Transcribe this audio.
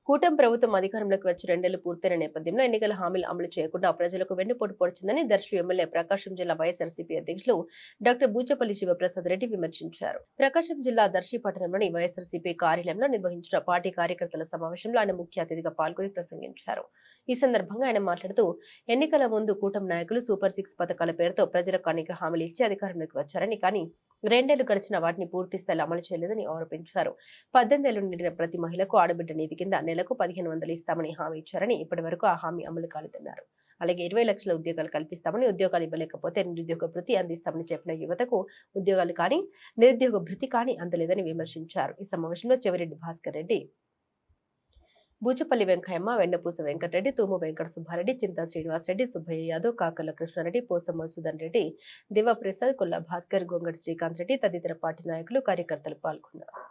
కూటమి ప్రభుత్వం అధికారంలోకి వచ్చి 2 నెలలు పూర్తయిన నేపథ్యంలో ఎన్నికల హామీలు అమలు చేయకుండా ప్రజలకు వెన్నుపోటు పొడిచిందని దర్శి ఎమ్మెల్యే ప్రకాశం జిల్లా వైఎస్ఆర్సీపీ అధ్యక్షులు డాక్టర్ బూచపల్లి శివప్రసాద్ రెడ్డి విమర్శించారు. ప్రకాశం జిల్లా దర్శి పట్టణంలోని వైఎస్ఆర్సీపీ కార్యాలయంలో నిర్వహించిన పార్టీ కార్యకర్తల సమావేశంలో ఆయన ముఖ్య అతిథిగా పాల్గొని ప్రసంగించారు. ఈ సందర్భంగా ఆయన మాట్లాడుతూ ఎన్నికల ముందు కూటమి నాయకులు సూపర్ 6 పథకాల పేరుతో ప్రజలకు అనేక హామీలు ఇచ్చి అధికారంలోకి వచ్చారని, కానీ 2 నెలలు గడిచిన వాటిని పూర్తి స్థాయిలో అమలు చేయలేదని ఆరోపించారు. 18 ఏళ్లు నిండిన ప్రతి మహిళకు ఆడబిడ్డ నిధి కింద నెలకు 1500 ఇస్తామని హామీ ఇచ్చారని, ఇప్పటి వరకు ఆ హామీ అమలు కాలేదన్నారు. అలాగే 20 లక్షల ఉద్యోగాలు కల్పిస్తామని, ఉద్యోగాలు ఇవ్వలేకపోతే నిరుద్యోగ భృతి అందిస్తామని చెప్పిన యువతకు ఉద్యోగాలు కానీ నిరుద్యోగ భృతి కానీ అందలేదని విమర్శించారు. ఈ సమావేశంలో చెవిరెడ్డి భాస్కర్ రెడ్డి, బూచపల్లి వెంకయ్యమ్మ, వెన్నపూస వెంకటరెడ్డి, తూము వెంకట సుబ్బారెడ్డి, చింతా శ్రీనివాసరెడ్డి, సుబ్బయ్య యాదవ్, కాకర్ల కృష్ణారెడ్డి, పోసం మధుసూదన్ రెడ్డి, దివ్యప్రసాద్, కొల్లా భాస్కర్, గొంగడి శ్రీకాంత్ రెడ్డి తదితర పార్టీ నాయకులు కార్యకర్తలు పాల్గొన్నారు.